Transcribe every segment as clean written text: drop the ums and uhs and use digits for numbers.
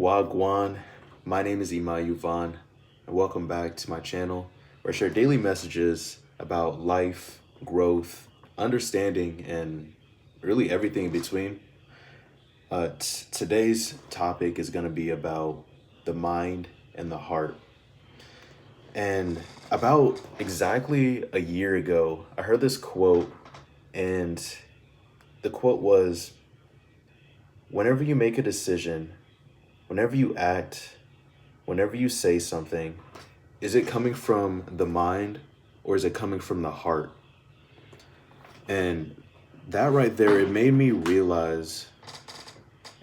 Wagwan, my name is Ema Yuvan, and welcome back to my channel where I share daily messages about life, growth, understanding, and really everything in between. Today's topic is going to be about the mind and the heart. And about exactly a year ago, I heard this quote, and the quote was, whenever you make a decision, whenever you act, whenever you say something, is it coming from the mind or is it coming from the heart? And that right there, it made me realize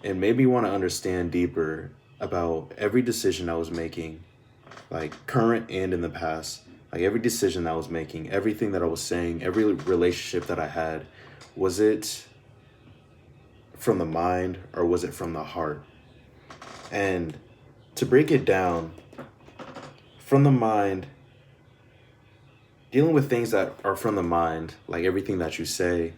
and made me want to understand deeper about every decision I was making, like current and in the past. Like every decision I was making, everything that I was saying, every relationship that I had, was it from the mind or was it from the heart? And to break it down, from the mind, dealing with things that are from the mind, like everything that you say,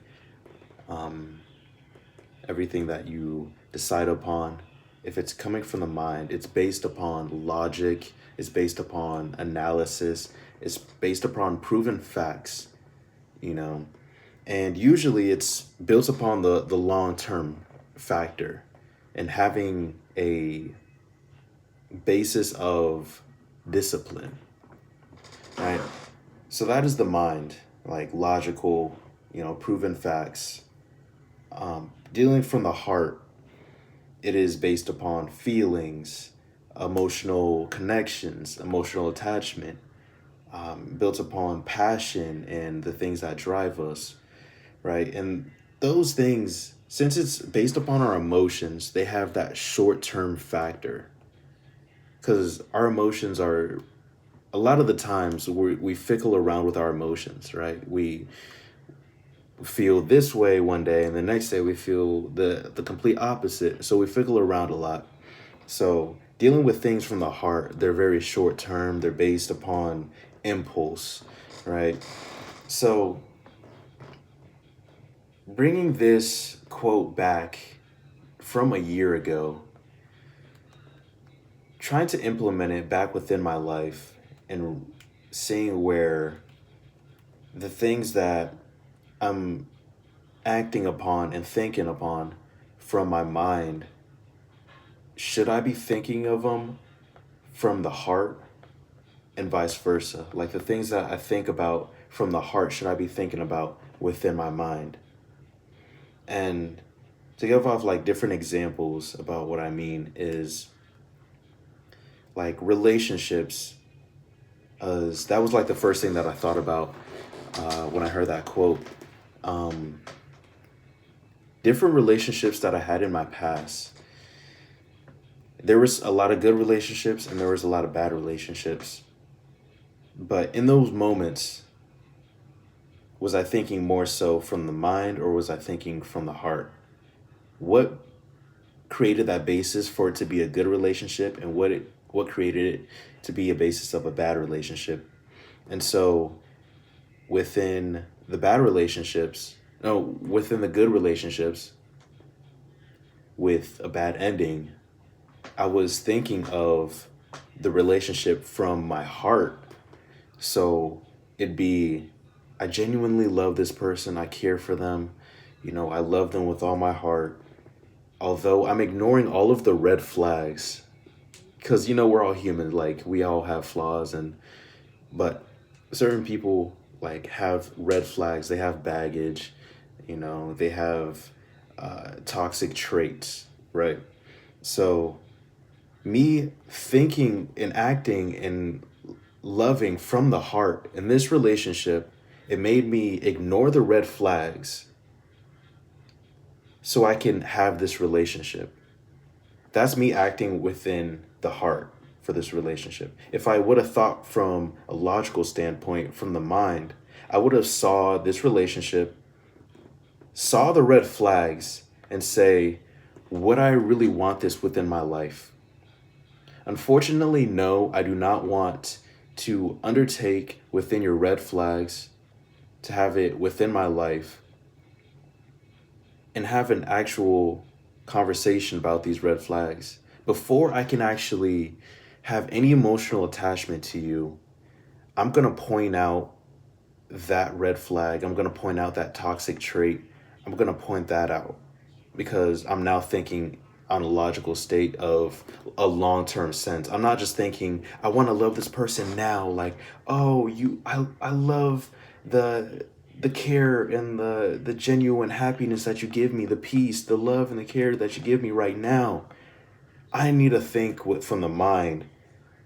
everything that you decide upon, if it's coming from the mind, it's based upon logic, it's based upon analysis, it's based upon proven facts, you know, and usually it's built upon the long-term factor and having a basis of discipline, right? So that is the mind, like logical, proven facts. Dealing from the heart, it is based upon feelings, emotional connections, emotional attachment, built upon passion and the things that drive us, right? And those things, since it's based upon our emotions, they have that short-term factor because our emotions are, a lot of the times we fickle around with our emotions, right? We feel this way one day and the next day we feel the complete opposite. So we fickle around a lot. So dealing with things from the heart, they're very short term. They're based upon impulse, right? So bringing this quote back from a year ago, trying to implement it back within my life and seeing where the things that I'm acting upon and thinking upon from my mind, should I be thinking of them from the heart and vice versa? Like the things that I think about from the heart, should I be thinking about within my mind? And to give off like different examples about what I mean is like relationships, as that was like the first thing that I thought about when I heard that quote. Different relationships that I had in my past. There was a lot of good relationships and there was a lot of bad relationships. But in those moments, was I thinking more so from the mind or was I thinking from the heart? What created that basis for it to be a good relationship and what created it to be a basis of a bad relationship? And so within the bad relationships, no, within the good relationships with a bad ending, I was thinking of the relationship from my heart. So it'd be, I genuinely love this person. I care for them. I love them with all my heart. Although I'm ignoring all of the red flags because, we're all human. Like we all have flaws but certain people like have red flags. They have baggage, they have toxic traits, right? So me thinking and acting and loving from the heart in this relationship, it made me ignore the red flags so I can have this relationship. That's me acting within the heart for this relationship. If I would have thought from a logical standpoint, from the mind, I would have saw this relationship, saw the red flags, and say, would I really want this within my life? Unfortunately, no, I do not want to undertake within your red flags, to have it within my life, and have an actual conversation about these red flags. Before I can actually have any emotional attachment to you, I'm going to point out that red flag. I'm going to point out that toxic trait. I'm going to point that out because I'm now thinking on a logical state of a long-term sense. I'm not just thinking I want to love this person now, like, oh, I love the care and the genuine happiness that you give me, the peace, the love and the care that you give me right now. I need to think from the mind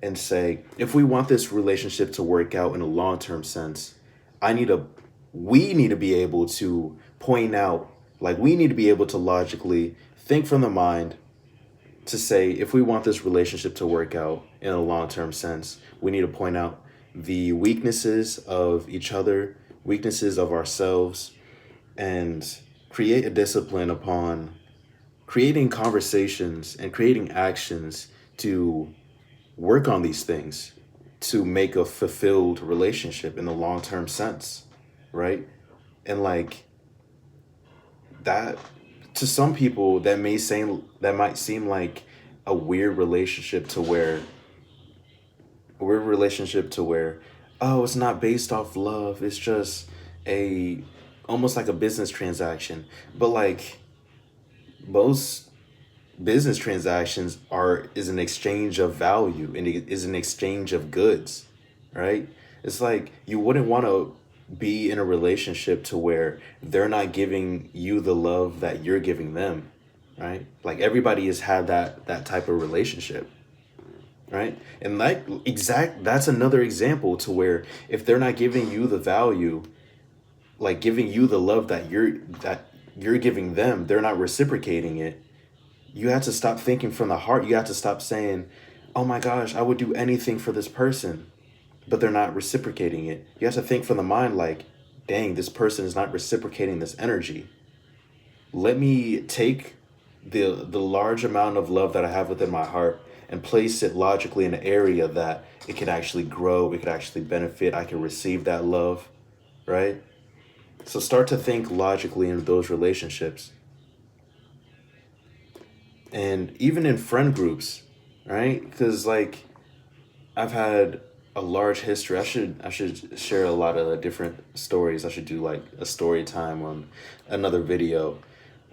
and say, if we want this relationship to work out in a long-term sense, I need to, we need to be able to point out, like we need to be able to logically think from the mind to say, if we want this relationship to work out in a long-term sense, we need to point out the weaknesses of each other, weaknesses of ourselves, and create a discipline upon creating conversations and creating actions to work on these things to make a fulfilled relationship in the long-term sense, right? And like that, to some people that might seem like a weird relationship to where, oh, it's not based off love, it's just a almost like a business transaction. But like most business transactions are is an exchange of value and it is an exchange of goods, right? It's like you wouldn't want to be in a relationship to where they're not giving you the love that you're giving them, right? Like everybody has had that type of relationship, right? And that's another example to where if they're not giving you the value, like giving you the love that you're giving them, they're not reciprocating it. You have to stop thinking from the heart. You have to stop saying, oh my gosh, I would do anything for this person, but they're not reciprocating it. You have to think from the mind like, dang, this person is not reciprocating this energy. Let me take the large amount of love that I have within my heart and place it logically in an area that it could actually grow, it could actually benefit, I can receive that love, right? So start to think logically in those relationships. And even in friend groups, right? Because like I've had a large history. I should share a lot of different stories. I should do like a story time on another video.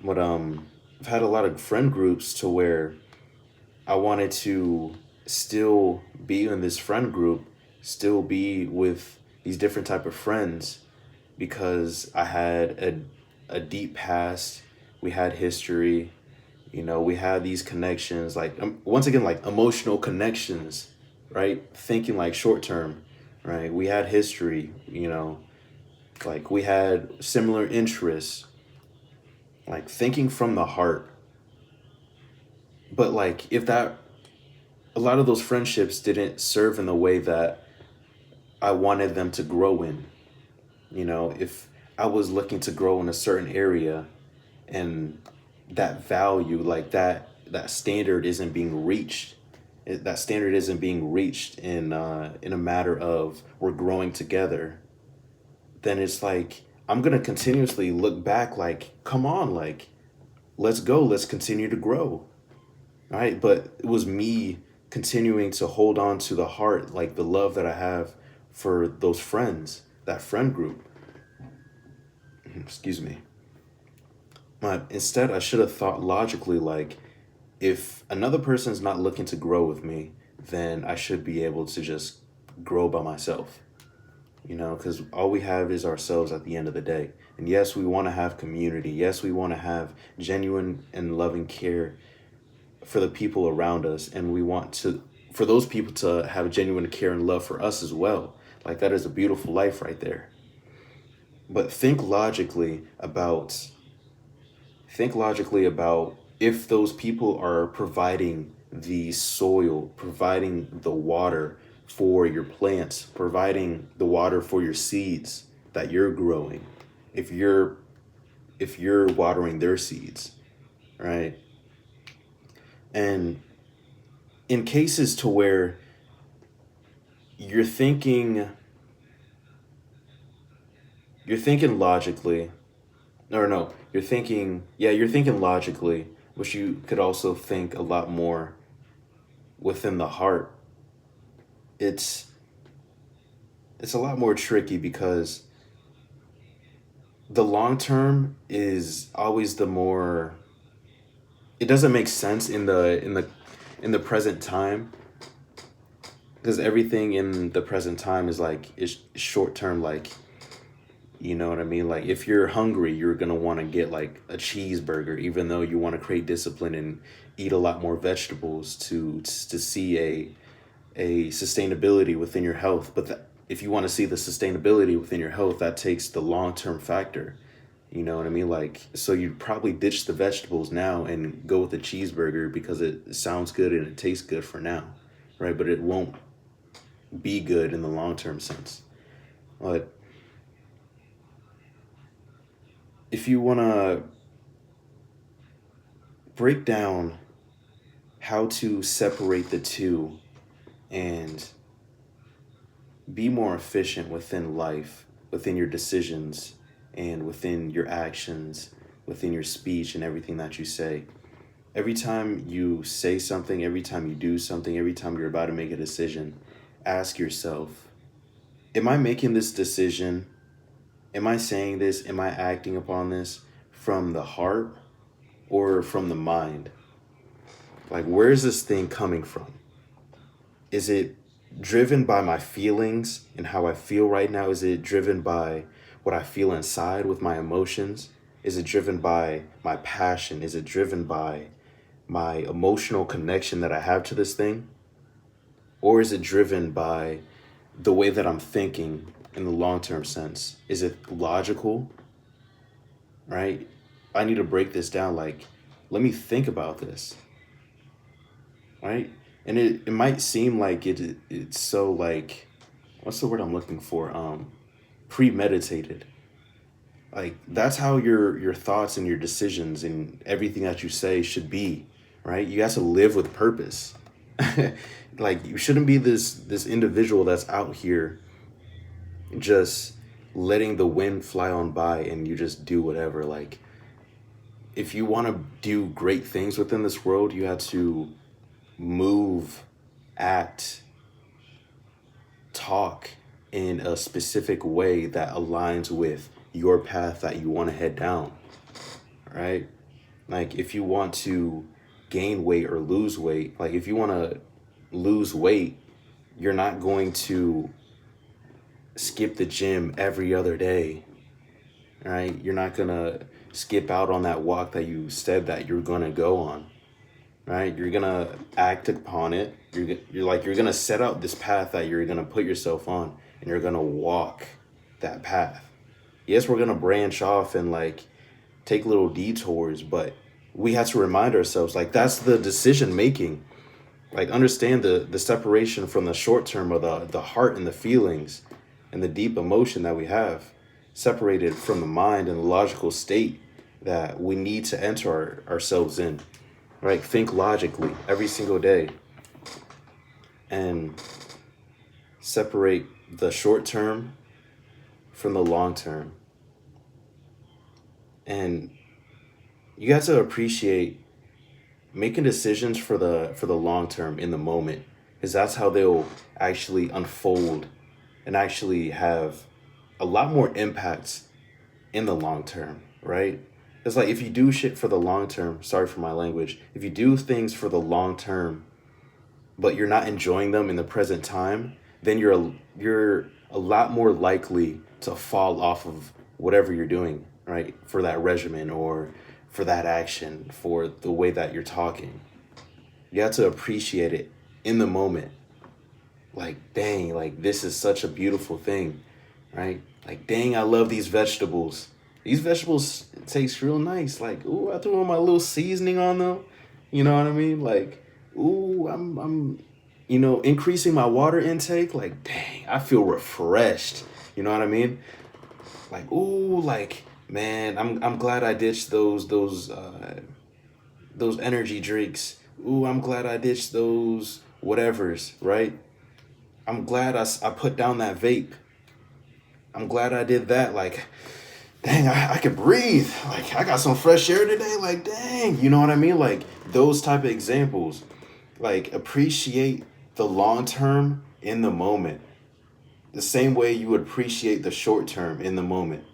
But I've had a lot of friend groups to where I wanted to still be in this friend group, still be with these different type of friends because I had a deep past. We had history, we had these connections, like once again, like emotional connections, right? Thinking like short term, right? We had history, like we had similar interests, like thinking from the heart. But like if that, a lot of those friendships didn't serve in the way that I wanted them to grow in, if I was looking to grow in a certain area and that value, like that standard isn't being reached, that standard isn't being reached in a matter of we're growing together, then it's like I'm gonna continuously look back like, come on, like let's go, let's continue to grow, right? But it was me continuing to hold on to the heart, like the love that I have for those friends, that friend group. Excuse me. But instead, I should have thought logically, like, if another person's not looking to grow with me, then I should be able to just grow by myself, because all we have is ourselves at the end of the day. And yes, we want to have community. Yes, we want to have genuine and loving care for the people around us. And we want for those people to have genuine care and love for us as well. Like, that is a beautiful life right there. But think logically about if those people are providing the soil, providing the water for your plants, providing the water for your seeds that you're growing, if you're watering their seeds, right? And in cases to where you're thinking logically, or no, you're thinking logically, but you could also think a lot more within the heart, it's it's a lot more tricky because the long term is always the more, it doesn't make sense in the present time, because everything in the present time is short term. Like, you know what I mean? Like, if you're hungry, you're gonna want to get like a cheeseburger, even though you want to create discipline and eat a lot more vegetables to see a sustainability within your health. But if you want to see the sustainability within your health, that takes the long term factor. You know what I mean? Like, so you'd probably ditch the vegetables now and go with the cheeseburger because it sounds good and it tastes good for now, right? But it won't be good in the long term sense. But if you want to break down how to separate the two and be more efficient within life, within your decisions, and within your actions, within your speech and everything that you say. Every time you say something, every time you do something, every time you're about to make a decision, ask yourself, am I making this decision? Am I saying this? Am I acting upon this from the heart or from the mind? Like, where is this thing coming from? Is it driven by my feelings and how I feel right now? Is it driven by what I feel inside with my emotions? Is it driven by my passion? Is it driven by my emotional connection that I have to this thing? Or is it driven by the way that I'm thinking in the long term sense? Is it logical? Right? I need to break this down. Like, let me think about this. Right? And it might seem like it's so, like, what's the word I'm looking for? Premeditated. Like, that's how your thoughts and your decisions and everything that you say should be, right? You have to live with purpose. Like, you shouldn't be this individual that's out here just letting the wind fly on by and you just do whatever. Like, if you want to do great things within this world, you have to move, act, talk in a specific way that aligns with your path that you want to head down, right? Like, if you want to gain weight or lose weight, like, if you want to lose weight, you're not going to skip the gym every other day, right? You're not going to skip out on that walk that you said that you're going to go on, right? You're going to act upon it. You're going to set out this path that you're going to put yourself on, and you're going to walk that path. Yes, we're going to branch off and like take little detours, but we have to remind ourselves, like, that's the decision making. Like, understand the separation from the short term of the heart and the feelings and the deep emotion that we have, separated from the mind and the logical state that we need to enter ourselves in, right? Think logically every single day and separate the short term from the long term. And you got to appreciate making decisions for the long term in the moment, because that's how they'll actually unfold and actually have a lot more impacts in the long term, right? It's like, if you do shit for the long term, sorry for my language, if you do things for the long term but you're not enjoying them in the present time, then you're a lot more likely to fall off of whatever you're doing, right? For that regimen or for that action, for the way that you're talking. You have to appreciate it in the moment. Like, dang, like, this is such a beautiful thing, right? Like, dang, I love these vegetables. These vegetables taste real nice. Like, ooh, I threw my little seasoning on them. You know what I mean? Like, ooh, I'm increasing my water intake. Like, dang, I feel refreshed. You know what I mean? Like, ooh, like, man, I'm glad I ditched those energy drinks. Ooh, I'm glad I ditched those whatevers, right? I'm glad I put down that vape. I'm glad I did that. Like, dang, I could breathe. Like, I got some fresh air today. Like, dang, you know what I mean? Like, those type of examples. Like, appreciate the long term in the moment. The same way you would appreciate the short term in the moment.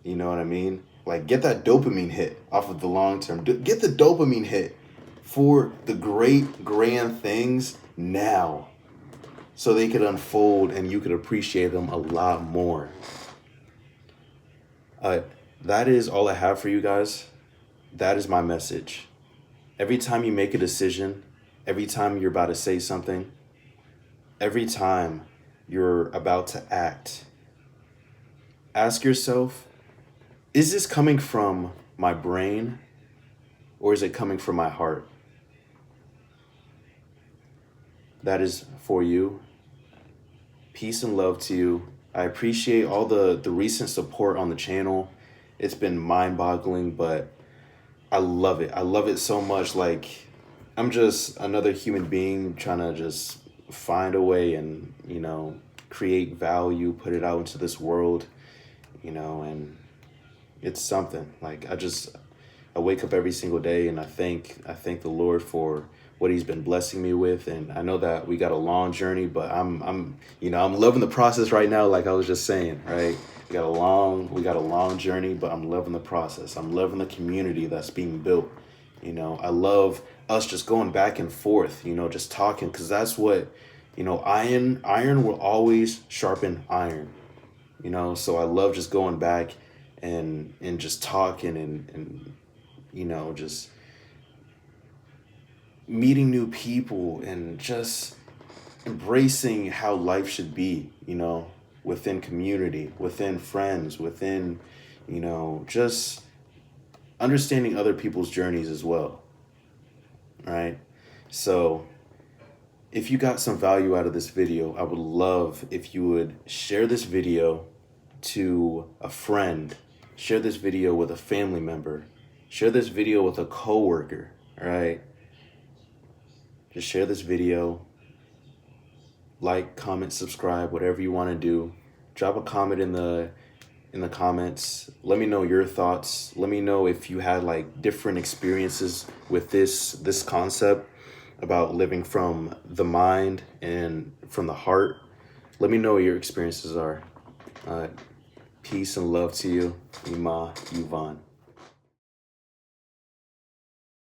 You know what I mean? Like, get that dopamine hit off of the long term. Get the dopamine hit for the great grand things now, so they could unfold and you could appreciate them a lot more. That is all I have for you guys. That is my message. Every time you make a decision, every time you're about to say something, every time you're about to act, ask yourself, is this coming from my brain or is it coming from my heart? That is for you. Peace and love to you. I appreciate all the recent support on the channel. It's been mind-boggling, but I love it. I love it so much. Like, I'm just another human being trying to just find a way and, create value, put it out into this world, and it's something. Like, I wake up every single day and I thank the Lord for what he's been blessing me with. And I know that we got a long journey, but I'm loving the process right now. Like I was just saying, right? We got a long journey, but I'm loving the process. I'm loving the community that's being built. I love us just going back and forth, just talking, because that's what, iron will always sharpen iron, so I love just going back and just talking and just meeting new people and just embracing how life should be, within community, within friends, within, just understanding other people's journeys as well. Right? So if you got some value out of this video, I would love if you would share this video to a friend, share this video with a family member, share this video with a coworker, right? Just share this video, like, comment, subscribe, whatever you want to do. Drop a comment in the comments. Let me know your thoughts. Let me know if you had like different experiences with this concept about living from the mind and from the heart. Let me know what your experiences are. Peace and love to you, Ema Yuvan.